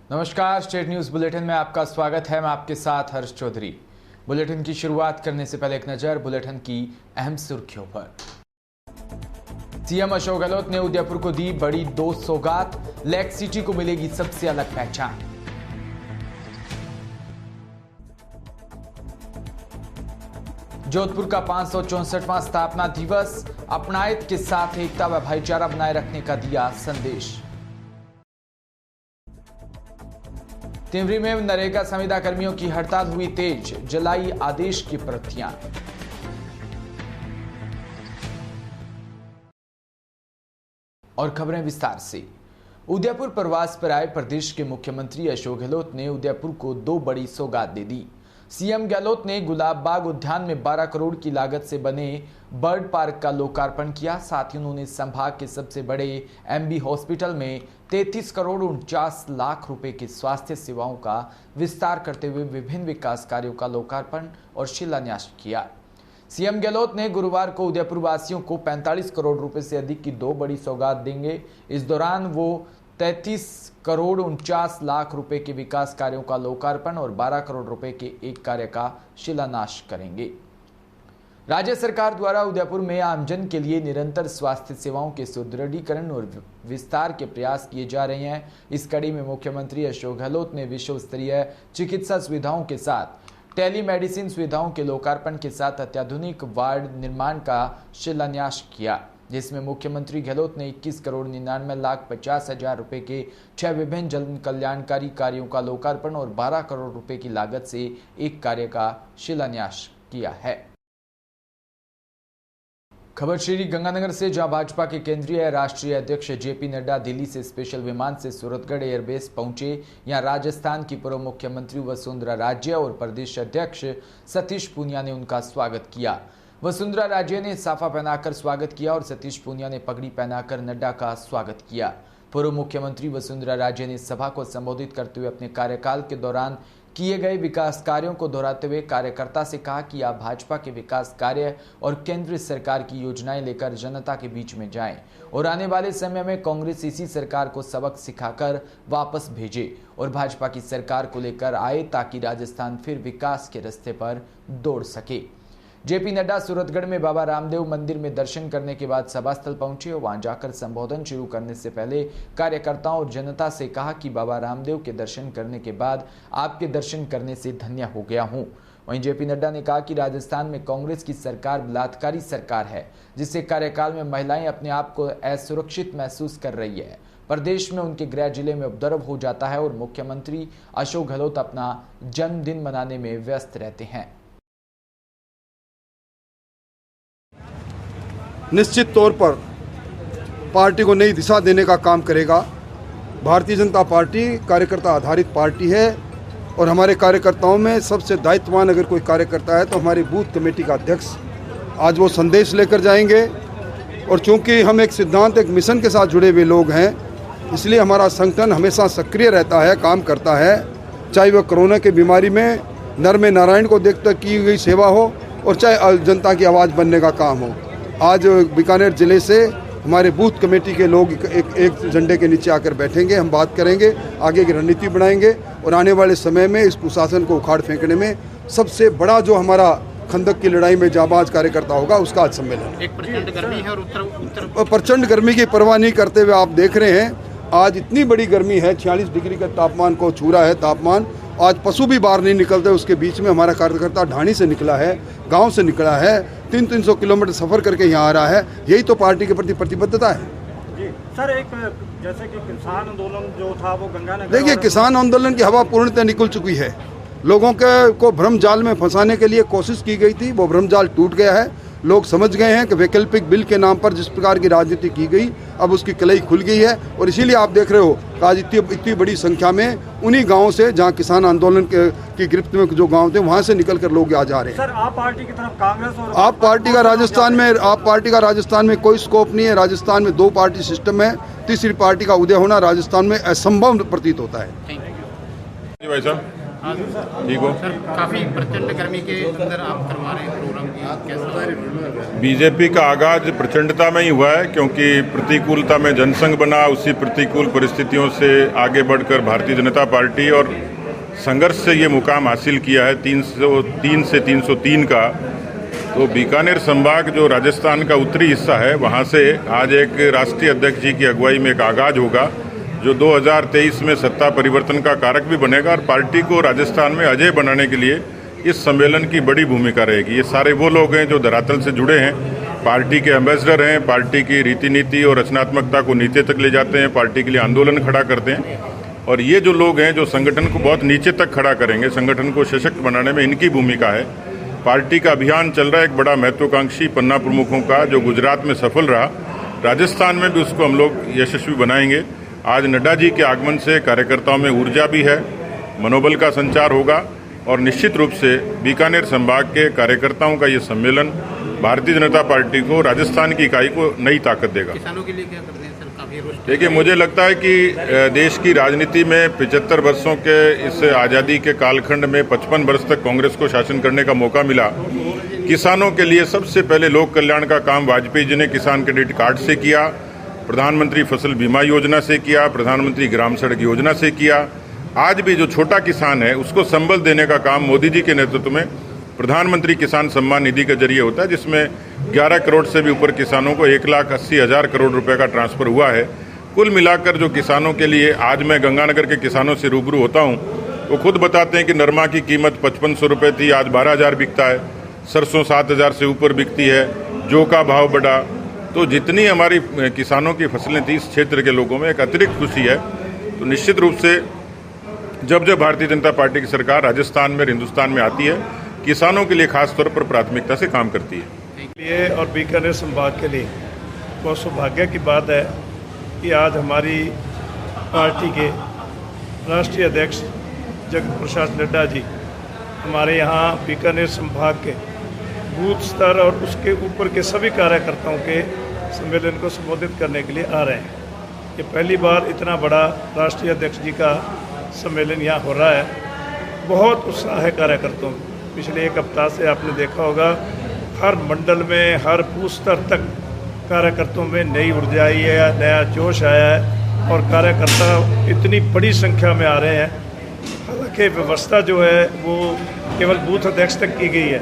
नमस्कार, state news bulletin में आपका स्वागत है। मैं आपके साथ हर्ष चौधरी। बुलेटिन की शुरुआत करने से पहले एक नजर बुलेटिन की अहम सुर्खियों पर। सीएम अशोक गहलोत ने उदयपुर को दी बड़ी 2 सौगात, लेक सिटी को मिलेगी सबसे अलग पहचान। जोधपुर का 564वां स्थापना दिवस, अपनायत के साथ एकता व भाईचारा बनाए रखने का दिया संदेश। तिमरी में नरेगा संविदा कर्मियों की हड़ताल हुई तेज, जलाई आदेश की प्रतियां। और खबरें विस्तार से। उदयपुर प्रवास पर आए प्रदेश के मुख्यमंत्री अशोक गहलोत ने उदयपुर को 2 बड़ी सौगात दे दी। सीएम गहलोत ने गुलाब बाग उद्यान में 12 करोड़ की लागत से बने बर्ड पार्क का लोकार्पण किया। साथ ही उन्होंने संभाग के सबसे बड़े एमबी हॉस्पिटल में 33 करोड़ 49 लाख रुपए की स्वास्थ्य सेवाओं का विस्तार करते हुए विभिन्न विकास कार्यों का लोकार्पण और शिलान्यास किया। सीएम गहलोत ने गुरुवार को उदयपुर वासियों को 45 करोड़ रुपए से अधिक की 2 बड़ी सौगात देंगे। इस दौरान वो 33 करोड़ 49 लाख रुपए के विकास कार्यों का लोकार्पण और 12 करोड़ रुपए के एक कार्य का शिलान्यास करेंगे। राज्य सरकार द्वारा उदयपुर में आमजन के लिए निरंतर स्वास्थ्य सेवाओं के सुदृढ़ीकरण और विस्तार के प्रयास किए जा रहे हैं। इस कड़ी में मुख्यमंत्री अशोक गहलोत ने विश्व स्तरीय चिकित्सा सुविधाओं के साथ टेलीमेडिसिन सुविधाओं के लोकार्पण के साथ अत्याधुनिक वार्ड निर्माण का शिलान्यास किया, जिसमें मुख्यमंत्री गहलोत ने 21 करोड़ 99,50,000 रुपए के 6 विभिन्न जन कल्याणकारी कार्यों का लोकार्पण और 12 करोड़ रुपए की लागत से एक कार्य का शिलान्यास किया है। खबर श्री गंगानगर से, जहां भाजपा के केंद्रीय राष्ट्रीय अध्यक्ष जेपी नड्डा दिल्ली से स्पेशल विमान से सूरतगढ़ एयरबेस पहुंचे। यहां राजस्थान की पूर्व मुख्यमंत्री वसुंधरा राजे और प्रदेश अध्यक्ष सतीश पूनिया ने उनका स्वागत किया। वसुंधरा राजे ने साफा पहनाकर स्वागत किया और सतीश पूनिया ने पगड़ी पहनाकर नड्डा का स्वागत किया। पूर्व मुख्यमंत्री वसुंधरा राजे ने सभा को संबोधित करते हुए अपने कार्यकाल के दौरान किए गए विकास कार्यों को दोहराते हुए कार्यकर्ता से कहा कि आप भाजपा के विकास कार्य और केंद्र सरकार की योजनाएं लेकर जनता के बीच में जाएं और आने वाले समय में कांग्रेस इसी सरकार को सबक सिखाकर वापस भेजे और भाजपा की सरकार को लेकर आए ताकि राजस्थान फिर विकास के रास्ते पर दौड़ सके। जेपी नड्डा सूरतगढ़ में बाबा रामदेव मंदिर में दर्शन करने के बाद सभा स्थल पहुंचे और वहां जाकर संबोधन शुरू करने से पहले कार्यकर्ताओं और जनता से कहा कि बाबा रामदेव के दर्शन करने के बाद आपके दर्शन करने से धन्य हो गया हूं। वहीं जेपी नड्डा ने कहा कि राजस्थान में कांग्रेस की सरकार बलात्कारी सरकार है, जिससे कार्यकाल में महिलाएं अपने आप को असुरक्षित महसूस कर रही है। प्रदेश में उनके गृह जिले में उपद्रव हो जाता है और मुख्यमंत्री अशोक गहलोत अपना जन्मदिन मनाने में व्यस्त रहते हैं। निश्चित तौर पर पार्टी को नई दिशा देने का काम करेगा। भारतीय जनता पार्टी कार्यकर्ता आधारित पार्टी है और हमारे कार्यकर्ताओं में सबसे दायित्ववान अगर कोई कार्यकर्ता है तो हमारी बूथ कमेटी का अध्यक्ष आज वो संदेश लेकर जाएंगे। और चूंकि हम एक सिद्धांत, एक मिशन के साथ जुड़े हुए लोग हैं, इसलिए हमारा संगठन हमेशा सक्रिय रहता है, काम करता है। चाहे वह कोरोना की बीमारी में नर में नारायण को देखकर की गई सेवा हो और चाहे जनता की आवाज़ बनने का काम हो। आज बीकानेर जिले से हमारे बूथ कमेटी के लोग एक झंडे के नीचे आकर बैठेंगे, हम बात करेंगे, आगे की रणनीति बनाएंगे और आने वाले समय में इस कुशासन को उखाड़ फेंकने में सबसे बड़ा जो हमारा खंदक की लड़ाई में जाबाज कार्यकर्ता होगा उसका आज सम्मेलन। एक प्रचंड गर्मी है और प्रचंड गर्मी की परवाह नहीं करते हुए आप देख रहे हैं आज इतनी बड़ी गर्मी है, 46 डिग्री का तापमान को छू रहा है तापमान। आज पशु भी बाहर नहीं निकलते, उसके बीच में हमारा कार्यकर्ता ढाणी से निकला है, गांव से निकला है, 300 किलोमीटर सफ़र करके यहाँ आ रहा है। यही तो पार्टी के प्रति प्रतिबद्धता है। जी सर, एक जैसे कि किसान आंदोलन जो था वो गंगानगर, देखिए किसान आंदोलन की हवा पूर्णतः निकल चुकी है। लोगों को भ्रम जाल में फंसाने के लिए कोशिश की गई थी, वो भ्रम जाल टूट गया है। लोग समझ गए हैं कि वैकल्पिक बिल के नाम पर जिस प्रकार की राजनीति की गई अब उसकी कलई खुल गई है और इसीलिए आप देख रहे हो कि आज इतनी बड़ी संख्या में उन्हीं गांवों से जहां किसान आंदोलन की गिरफ्त में जो गांव थे वहां से निकलकर लोग आ जा रहे हैं। सर, आप पार्टी की तरफ कांग्रेस और आप पार्टी का राजस्थान में कोई स्कोप नहीं है। राजस्थान में 2 पार्टी सिस्टम है, तीसरी पार्टी का उदय होना राजस्थान में असंभव प्रतीत होता है। Thank you. जी भाई साहब, ठीक हो। सर काफ़ी प्रचंड गर्मी के अंदर आप करवा रहे हैं प्रोग्राम की, कैसा? बीजेपी का आगाज प्रचंडता में ही हुआ है, क्योंकि प्रतिकूलता में जनसंघ बना, उसी प्रतिकूल परिस्थितियों से आगे बढ़कर भारतीय जनता पार्टी और संघर्ष से ये मुकाम हासिल किया है 303 से 303 का। तो बीकानेर संभाग जो राजस्थान का उत्तरी हिस्सा है, वहाँ से आज एक राष्ट्रीय अध्यक्ष जी की अगुवाई में एक आगाज होगा जो 2023 में सत्ता परिवर्तन का कारक भी बनेगा और पार्टी को राजस्थान में अजय बनाने के लिए इस सम्मेलन की बड़ी भूमिका रहेगी। ये सारे वो लोग हैं जो धरातल से जुड़े हैं, पार्टी के एम्बेसडर हैं, पार्टी की रीति नीति और रचनात्मकता को नीचे तक ले जाते हैं, पार्टी के लिए आंदोलन खड़ा करते हैं। और ये जो लोग हैं जो संगठन को बहुत नीचे तक खड़ा करेंगे, संगठन को सशक्त बनाने में इनकी भूमिका है। पार्टी का अभियान चल रहा है एक बड़ा महत्वाकांक्षी पन्ना प्रमुखों का, जो गुजरात में सफल रहा, राजस्थान में भी उसको हम लोग यशस्वी बनाएंगे। आज नड्डा जी के आगमन से कार्यकर्ताओं में ऊर्जा भी है, मनोबल का संचार होगा और निश्चित रूप से बीकानेर संभाग के कार्यकर्ताओं का ये सम्मेलन भारतीय जनता पार्टी को, राजस्थान की इकाई को नई ताकत देगा। किसानों के लिए क्या करते हैं सर? काफ़ी देखिए, मुझे लगता है कि देश की राजनीति में 75 वर्षों के इस आज़ादी के कालखंड में 55 वर्ष तक कांग्रेस को शासन करने का मौका मिला। किसानों के लिए सबसे पहले लोक कल्याण का काम वाजपेयी जी ने किसान क्रेडिट कार्ड से किया, प्रधानमंत्री फसल बीमा योजना से किया, प्रधानमंत्री ग्राम सड़क योजना से किया। आज भी जो छोटा किसान है उसको संबल देने का काम मोदी जी के नेतृत्व में प्रधानमंत्री किसान सम्मान निधि के जरिए होता है, जिसमें 11 करोड़ से भी ऊपर किसानों को 1,80,000 करोड़ रुपए का ट्रांसफर हुआ है। कुल मिलाकर जो किसानों के लिए, आज मैं गंगानगर के किसानों से रूबरू होता हूँ, वो खुद बताते हैं कि नरमा की कीमत 5500 रुपये थी, आज 12,000 बिकता है, सरसों 7,000 से ऊपर बिकती है, जौ का भाव बढ़ा। तो जितनी हमारी किसानों की फसलें थी, इस क्षेत्र के लोगों में एक अतिरिक्त खुशी है। तो निश्चित रूप से जब जब भारतीय जनता पार्टी की सरकार राजस्थान में, हिंदुस्तान में आती है, किसानों के लिए खास तौर पर प्राथमिकता से काम करती है। लिए और बीकानेर संभाग के लिए बहुत सौभाग्य की बात है कि आज हमारी पार्टी के राष्ट्रीय अध्यक्ष जगत प्रकाश नड्डा जी हमारे यहाँ बीकानेर संभाग के बूथ स्तर और उसके ऊपर के सभी कार्यकर्ताओं के सम्मेलन को संबोधित करने के लिए आ रहे हैं। ये पहली बार इतना बड़ा राष्ट्रीय अध्यक्ष जी का सम्मेलन यहाँ हो रहा है। बहुत उत्साह है कार्यकर्ताओं में। पिछले एक हफ्ता से आपने देखा होगा, हर मंडल में, हर बूथ स्तर तक कार्यकर्ताओं में नई ऊर्जा आई है, नया जोश आया है और कार्यकर्ता इतनी बड़ी संख्या में आ रहे हैं। हालांकि व्यवस्था जो है वो केवल बूथ अध्यक्ष तक की गई है,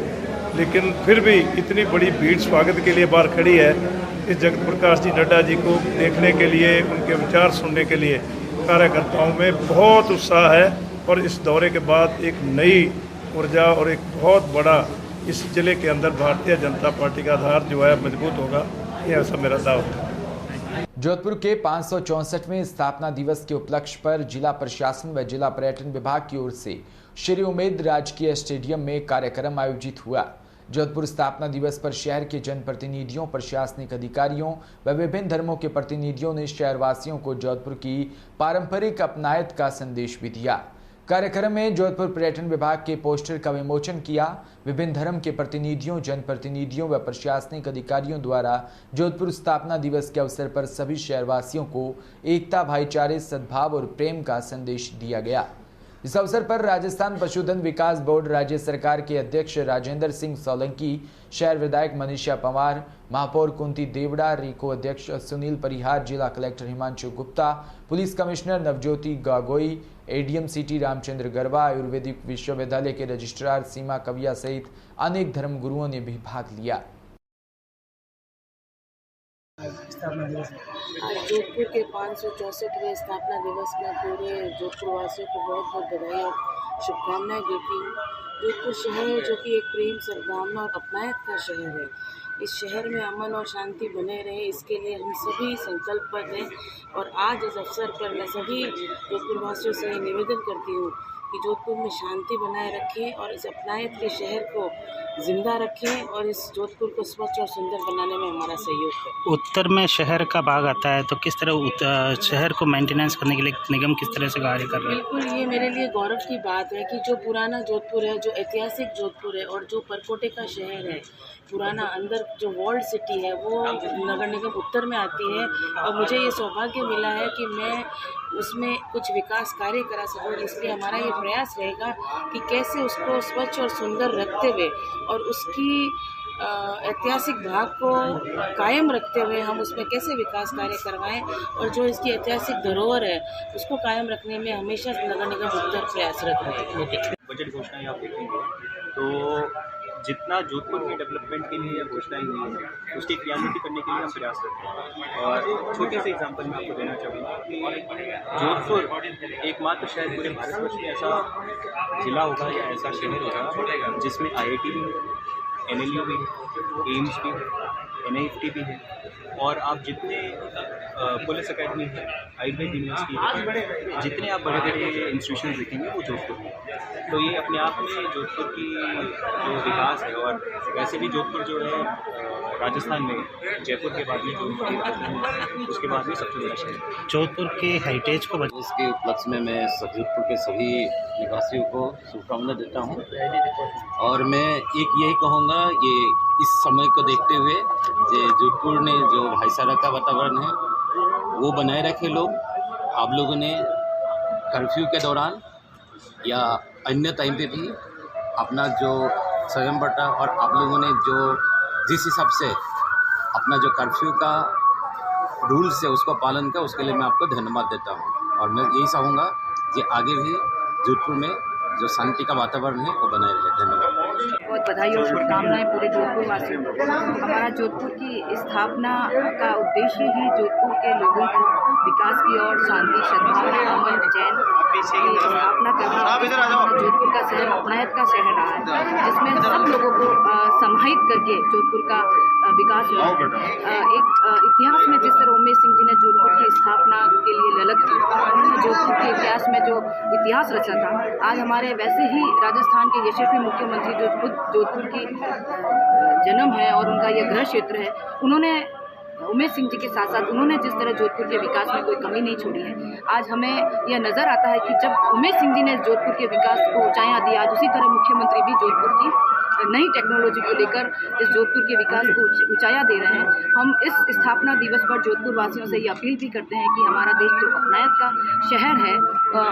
लेकिन फिर भी इतनी बड़ी भीड़ स्वागत के लिए बाहर खड़ी है। इस जगत प्रकाश जी नड्डा जी को देखने के लिए, उनके विचार सुनने के लिए कार्यकर्ताओं में बहुत उत्साह है और इस दौरे के बाद एक नई ऊर्जा और एक बहुत बड़ा इस जिले के अंदर भारतीय जनता पार्टी का आधार जो है मजबूत होगा, ये ऐसा मेरा दावा है। जोधपुर के 564वें स्थापना दिवस के उपलक्ष्य पर जिला प्रशासन व जिला पर्यटन विभाग की ओर से श्री उम्मेद राजकीय स्टेडियम में कार्यक्रम आयोजित हुआ। जोधपुर स्थापना दिवस पर शहर के जनप्रतिनिधियों, प्रशासनिक अधिकारियों व विभिन्न धर्मों के प्रतिनिधियों ने शहरवासियों को जोधपुर की पारंपरिक अपनायत का संदेश भी दिया। कार्यक्रम में जोधपुर पर्यटन विभाग के पोस्टर का विमोचन किया। विभिन्न धर्म के प्रतिनिधियों, जनप्रतिनिधियों व प्रशासनिक अधिकारियों द्वारा जोधपुर स्थापना दिवस के अवसर पर सभी शहरवासियों को एकता, भाईचारे, सद्भाव और प्रेम का संदेश दिया गया। इस अवसर पर राजस्थान पशुधन विकास बोर्ड राज्य सरकार के अध्यक्ष राजेंद्र सिंह सोलंकी, शहर विधायक मनीषा पंवार, महापौर कुंती देवड़ा, रीको अध्यक्ष सुनील परिहार, जिला collector Himanshu Gupta, police commissioner Navjyoti Gagoi, ADM city Ramchandra Garba, आयुर्वेदिक विश्वविद्यालय के रजिस्ट्रार सीमा कविया सहित अनेक धर्म गुरुओं ने भी भाग लिया। आज जोधपुर के 564वें स्थापना दिवस में पूरे जोधपुर वासियों को बहुत बहुत बधाई और शुभकामनाएं देती हूँ। जोधपुर शहर जो कि एक प्रेम, सद्भावना और अपनायत का शहर है, इस शहर में अमन और शांति बने रहे, इसके लिए हम सभी संकल्पबद्ध हैं। और आज इस अवसर पर मैं सभी जोधपुर वासियों से निवेदन करती हूँ कि जोधपुर में शांति बनाए रखें और इस अपनायत के शहर को जिंदा रखें और इस जोधपुर को स्वच्छ और सुंदर बनाने में हमारा सहयोग करें। उत्तर में शहर का भाग आता है, तो किस तरह शहर को मेंटेनेंस करने के लिए निगम किस तरह से कार्य कर रहा है? बिल्कुल, ये मेरे लिए गौरव की बात है कि जो पुराना जोधपुर है, जो ऐतिहासिक जोधपुर है और जो परकोटे का शहर है, पुराना अंदर जो वर्ल्ड सिटी है, वो नगर निगम उत्तर में आती है और मुझे ये सौभाग्य मिला है कि मैं उसमें कुछ विकास कार्य करा सकूँ। इसलिए हमारा ये प्रयास रहेगा कि कैसे उसको स्वच्छ और सुंदर रखते हुए और उसकी ऐतिहासिक भाग को कायम रखते हुए हम उसमें कैसे विकास कार्य करवाएं और जो इसकी ऐतिहासिक धरोहर है उसको कायम रखने में हमेशा नगर निगम उत्तर प्रयासरत रहेगा। बजट घोषणाएं आप देखेंगे तो जितना जोधपुर में डेवलपमेंट के लिए घोषणाएं हुई है उसकी क्रियान्वित करने के लिए हम प्रयास करते हैं। और छोटे से एग्जांपल मैं आपको देना चाहूँगा कि जोधपुर एकमात्र शायद पूरे भारतवर्ष में ऐसा जिला होगा या ऐसा शहर होगा जिसमें IIT भी है, NLU भी है, एम्स भी है, NIFT भी है और आप जितने पुलिस अकेडमी है, आयुर्वेद यूनिवर्सिटी है, जितने आप बड़े बड़े इंस्टीट्यूशन देखेंगे वो जोधपुर में। तो ये अपने आप में जोधपुर की जो विकास है और वैसे भी जोधपुर जो है राजस्थान में जयपुर के बाद में जो उसके बाद में सबसे बड़ा शहर है। जोधपुर के हेरिटेज को इसके उपलक्ष्य में मैं जोधपुर के सभी निवासियों को शुभकामना देता हूं और मैं एक यही कहूँगा ये इस समय को देखते हुए जोधपुर ने जो भाईचारा का वातावरण है वो बनाए रखे लोग। आप लोगों ने कर्फ्यू के दौरान या अन्य टाइम पे भी अपना जो स्वयं बटा और आप लोगों ने जो जिस हिसाब से अपना जो कर्फ्यू का रूल्स है उसको पालन का उसके लिए मैं आपको धन्यवाद देता हूं और मैं यही चाहूँगा कि आगे भी जोधपुर में जो शांति का वातावरण है वो बनाए रहे। धन्यवाद। बहुत बधाई और शुभकामनाएं पूरे जोधपुर वासियों को। हमारा जोधपुर की स्थापना का उद्देश्य ही जोधपुर के लोगों को विकास की और शांति, सद्भावना, अमन, चैन की स्थापना करना। जोधपुर का शहर अपनायत का शहर रहा है जिसमें सब लोगों को समाहित करके जोधपुर का विकास हुआ। एक इतिहास में जिस तरह उमेश सिंह जी ने जोधपुर की स्थापना के लिए ललक की, उन्होंने जोधपुर के इतिहास में जो इतिहास रचा था, आज हमारे वैसे ही राजस्थान के यशस्वी मुख्यमंत्री जो खुद जोधपुर की जन्म है और उनका यह गृह क्षेत्र है, उन्होंने उमेश सिंह जी के साथ साथ उन्होंने जिस तरह जोधपुर के विकास में कोई कमी नहीं छोड़ी है। आज हमें यह नज़र आता है कि जब उमेश सिंह जी ने जोधपुर के विकास को ऊंचाइयां दी, आज उसी तरह मुख्यमंत्री भी जोधपुर की नई टेक्नोलॉजी को लेकर इस जोधपुर के विकास को ऊंचाइयां दे रहे हैं। हम इस स्थापना दिवस पर जोधपुर वासियों से ये अपील भी करते हैं कि हमारा देश जो अपनायत का शहर है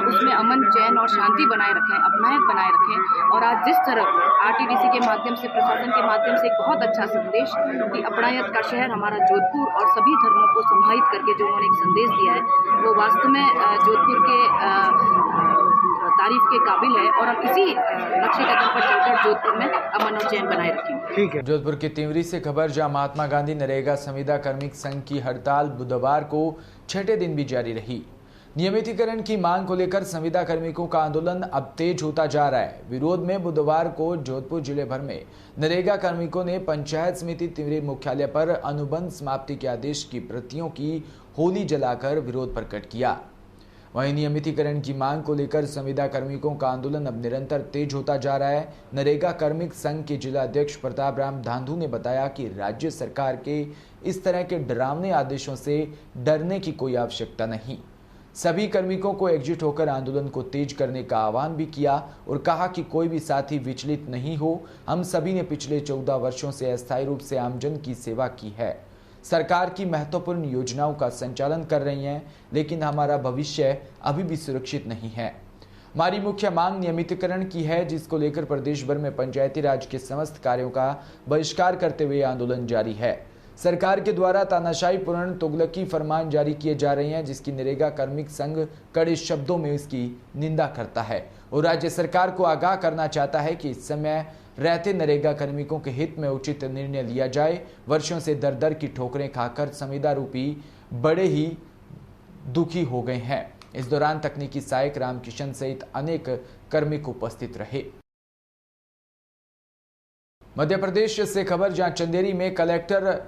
उसमें अमन, चैन और शांति बनाए रखें, अपनायत बनाए रखें। और आज जिस तरह RTDC के माध्यम से, प्रशासन के माध्यम से एक बहुत अच्छा संदेश कि अपनायत का शहर हमारा जोधपुर और सभी धर्मों को समाहित करके जो उन्होंने एक संदेश दिया है वो वास्तव में जोधपुर के तारीफ के काबिल है और हम इसी नक्शे कदम पर चलकर जोधपुर में अमन और चैन बनाए रखेंगे। ठीक है। जोधपुर की तिमरी से खबर, जहां महात्मा गांधी नरेगा संविदा कार्मिक संघ की हड़ताल बुधवार को 6ठे दिन भी जारी रही। नियमितीकरण की मांग को लेकर संविदा कार्मिकों का आंदोलन अब तेज होता जा रहा है। विरोध में बुधवार को जोधपुर जिले भर में नरेगा कार्मिकों ने पंचायत समिति तिमरी मुख्यालय पर अनुबंध समाप्ति के आदेश की प्रतियों की होली जलाकर विरोध प्रकट किया। वहीं नियमितीकरण की मांग को लेकर संविदा कार्मिकों का आंदोलन अब निरंतर तेज होता जा रहा है। नरेगा कार्मिक संघ के जिला अध्यक्ष प्रताप राम धांधु ने बताया कि राज्य सरकार के इस तरह के डरावने आदेशों से डरने की कोई आवश्यकता नहीं। सभी कार्मिकों को एकजुट होकर आंदोलन को तेज करने का आह्वान भी किया और कहा कि कोई भी साथी विचलित नहीं हो। हम सभी ने पिछले 14 वर्षों से अस्थायी रूप से आमजन की सेवा की है, सरकार की महत्वपूर्ण योजनाओं का संचालन कर रही हैं, लेकिन हमारा भविष्य अभी भी सुरक्षित नहीं है। हमारी मुख्य मांग नियमितीकरण की है, जिसको लेकर प्रदेश भर में पंचायती राज के समस्त कार्यों का बहिष्कार करते हुए आंदोलन जारी है। सरकार के द्वारा तानाशाही पूर्ण तुगलकी फरमान जारी किए जा रहे हैं, जिसकी नरेगा कार्मिक संघ कड़े शब्दों में इसकी निंदा करता है और राज्य सरकार को आगाह करना चाहता है कि इस समय रहते नरेगा कार्मिकों के हित में उचित निर्णय लिया जाए। वर्षों से दर दर की ठोकरें खाकर संविदा रूपी बड़े ही दुखी हो गए हैं। इस दौरान तकनीकी सहायक रामकिशन सहित अनेक कार्मिक उपस्थित रहे। मध्य प्रदेश से खबर, जहां चंदेरी में कलेक्टर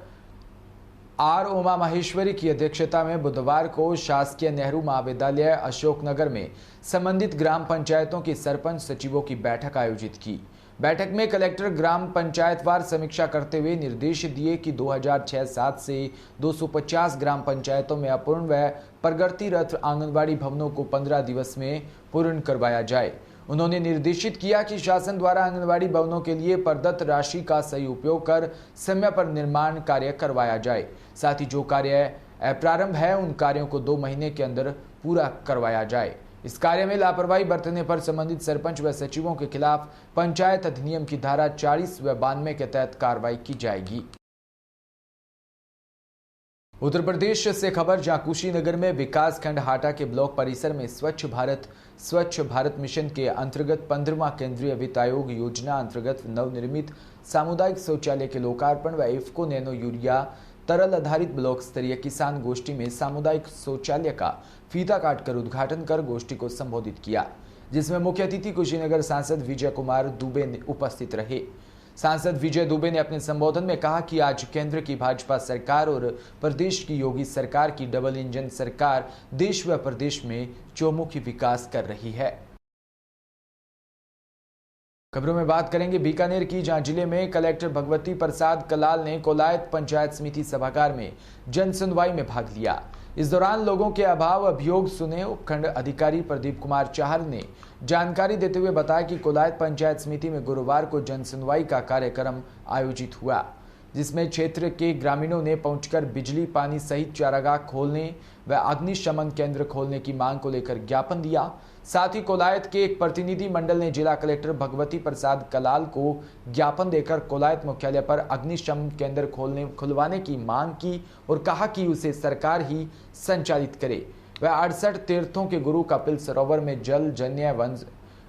आर उमा माहेश्वरी की अध्यक्षता में बुधवार को शासकीय नेहरू महाविद्यालय अशोकनगर में संबंधित ग्राम पंचायतों के सरपंच सचिवों की बैठक आयोजित की। बैठक में कलेक्टर ग्राम पंचायतवार समीक्षा करते हुए निर्देश दिए कि 2006-07 से 250 ग्राम पंचायतों में अपूर्ण व प्रगतिरत आंगनबाड़ी भवनों को 15 दिवस में पूर्ण करवाया जाए। उन्होंने निर्देशित किया कि शासन द्वारा आंगनबाड़ी भवनों के लिए प्रदत्त राशि का सही उपयोग कर समय पर निर्माण कार्य करवाया जाए। साथ ही जो कार्य प्रारंभ है उन कार्यों को 2 महीने के अंदर पूरा करवाया जाए। इस कार्य में लापरवाही बरतने पर संबंधित सरपंच व सचिवों के खिलाफ पंचायत अधिनियम की धारा 40 व 92 के तहत कार्रवाई की जाएगी। उत्तर प्रदेश से खबर, जहां कुशीनगर में विकास खंड हाटा के ब्लॉक परिसर में स्वच्छ भारत मिशन के अंतर्गत 15वां केंद्रीय वित्त आयोग योजना अंतर्गत नवनिर्मित सामुदायिक शौचालय के लोकार्पण व इफ्को नैनो यूरिया तरल आधारित ब्लॉक स्तरीय किसान गोष्ठी में सामुदायिक शौचालय का फीता काटकर उद्घाटन कर गोष्ठी को संबोधित किया, जिसमें मुख्य अतिथि कुशीनगर सांसद विजय कुमार दुबे उपस्थित रहे। सांसद विजय दुबे ने अपने संबोधन में कहा कि आज केंद्र की भाजपा सरकार और प्रदेश की योगी सरकार की डबल इंजन सरकार देश व प्रदेश में चौमुखी विकास कर रही है। खबरों में बात करेंगे बीकानेर की, जहां जिले में कलेक्टर भगवती प्रसाद कलाल ने कोलायत पंचायत समिति सभागार में जन सुनवाई में भाग लिया। इस दौरान लोगों के अभियोग सुने। उपखंड अधिकारी प्रदीप कुमार चाहर ने जानकारी देते हुए बताया कि कोलायत पंचायत समिति में गुरुवार को जन सुनवाई का कार्यक्रम आयोजित हुआ, जिसमें क्षेत्र के ग्रामीणों ने पहुंचकर बिजली, पानी सहित चारागाह खोलने व अग्निशमन केंद्र खोलने की मांग को लेकर ज्ञापन दिया। साथ ही कोलायत के एक प्रतिनिधि मंडल ने जिला कलेक्टर भगवती प्रसाद कलाल को ज्ञापन देकर कोलायत मुख्यालय पर अग्निशमन केंद्र खुलवाने की मांग की और कहा कि उसे सरकार ही संचालित करे। वह 68 तीर्थों के गुरु कपिल सरोवर में जल जन्य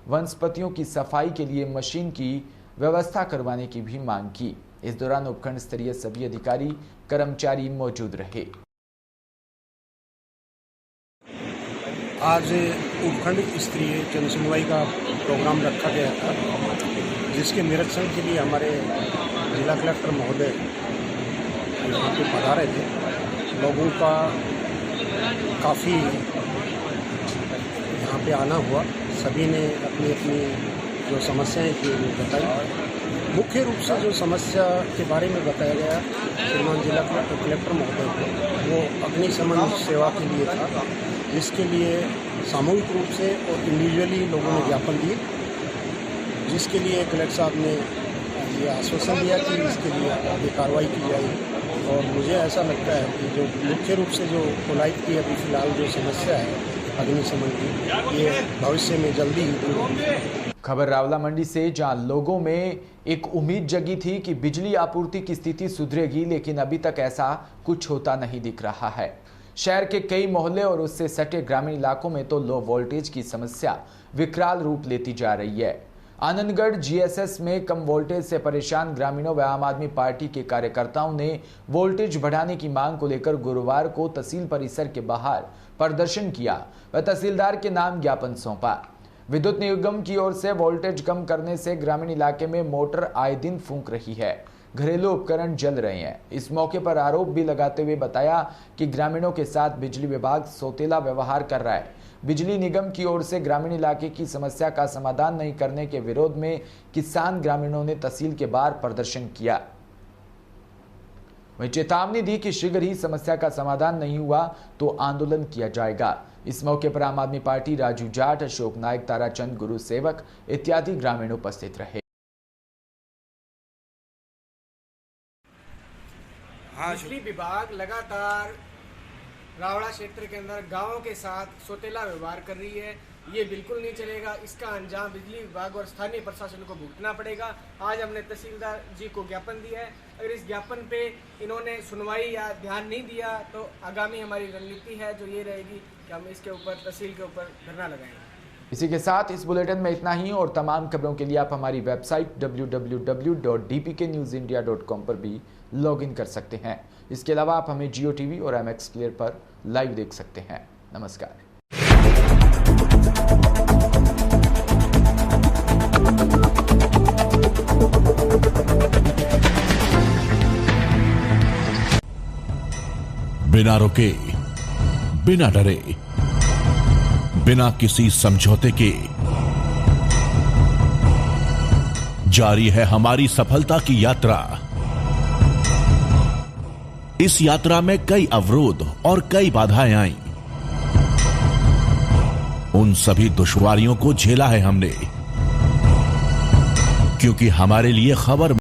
वनस्पतियों की सफाई के लिए मशीन की व्यवस्था करवाने की भी मांग की। इस दौरान उपखंड स्तरीय सभी अधिकारी कर्मचारी मौजूद रहे। आज उपखंड स्तरीय जनसुनवाई का प्रोग्राम रखा गया था, जिसके निरीक्षण के लिए हमारे जिला कलेक्टर महोदय यहाँ पे पधारे थे। लोगों का काफ़ी यहाँ पे आना हुआ, सभी ने अपनी अपनी जो समस्याएं थी वो बताई। मुख्य रूप से जो समस्या के बारे में बताया गया श्रीमान जिला कलेक्टर महोदय को, वो अग्निशमन सेवा के लिए था, जिसके लिए सामूहिक रूप से और इंडिविजुअली लोगों ने ज्ञापन दिए, जिसके लिए कलेक्टर साहब ने ये आश्वासन दिया कि इसके लिए आगे कार्रवाई की जाएगी। और मुझे ऐसा लगता है कि जो मुख्य रूप से जो कोलायत की अभी फिलहाल जो समस्या है अग्निशमन की, ये भविष्य में जल्दी ही दूर होगी। खबर रावला मंडी से, जहां लोगों में एक उम्मीद जगी थी कि बिजली आपूर्ति की स्थिति सुधरेगी, लेकिन अभी तक ऐसा कुछ होता नहीं दिख रहा है। शहर के कई मोहल्ले और उससे सटे ग्रामीण इलाकों में तो लो वोल्टेज की समस्या विकराल रूप लेती जा रही है। आनंदगढ़ जीएसएस में कम वोल्टेज से परेशान ग्रामीणों व आम आदमी पार्टी के कार्यकर्ताओं ने वोल्टेज बढ़ाने की मांग को लेकर गुरुवार को तहसील परिसर के बाहर प्रदर्शन किया व तहसीलदार के नाम ज्ञापन सौंपा। विद्युत निगम की ओर से वोल्टेज कम करने से ग्रामीण इलाके में मोटर आए दिन फूंक रही है, घरेलू उपकरण जल रहे हैं। इस मौके पर आरोप भी लगाते हुए बताया कि ग्रामीणों के साथ बिजली विभाग सौतेला व्यवहार कर रहा है। बिजली निगम की ओर से ग्रामीण इलाके की समस्या का समाधान नहीं करने के विरोध में किसान ग्रामीणों ने तहसील के बाहर प्रदर्शन किया। वहीं चेतावनी दी कि शीघ्र ही समस्या का समाधान नहीं हुआ तो आंदोलन किया जाएगा। इस मौके पर आम आदमी पार्टी राजू जाट, अशोक नायक, ताराचंद गुरु सेवक इत्यादि ग्रामीण उपस्थित रहे। बिजली विभाग लगातार रावड़ा क्षेत्र के अंदर गांवों के साथ सौतेला व्यवहार कर रही है। ये बिल्कुल नहीं चलेगा। इसका अंजाम बिजली विभाग और स्थानीय प्रशासन को भुगतना पड़ेगा। आज हमने तहसीलदार जी को ज्ञापन दिया है। अगर इस ज्ञापन पे इन्होंने सुनवाई या ध्यान नहीं दिया तो आगामी हमारी रणनीति है जो ये रहेगी कि हम इसके ऊपर तहसील के ऊपर धरना लगाएंगे। इसी के साथ इस बुलेटिन में इतना ही, और तमाम खबरों के लिए आप हमारी वेबसाइट www.dpknewsindia.com पर भी लॉगिन कर सकते हैं। इसके अलावा आप हमें जियो टीवी और MX प्लेयर पर लाइव देख सकते हैं। नमस्कार। बिना रुके, बिना डरे, बिना किसी समझौते के जारी है हमारी सफलता की यात्रा। इस यात्रा में कई अवरोध और कई बाधाएं आईं। उन सभी दुश्वारियों को झेला है हमने, क्योंकि हमारे लिए खबर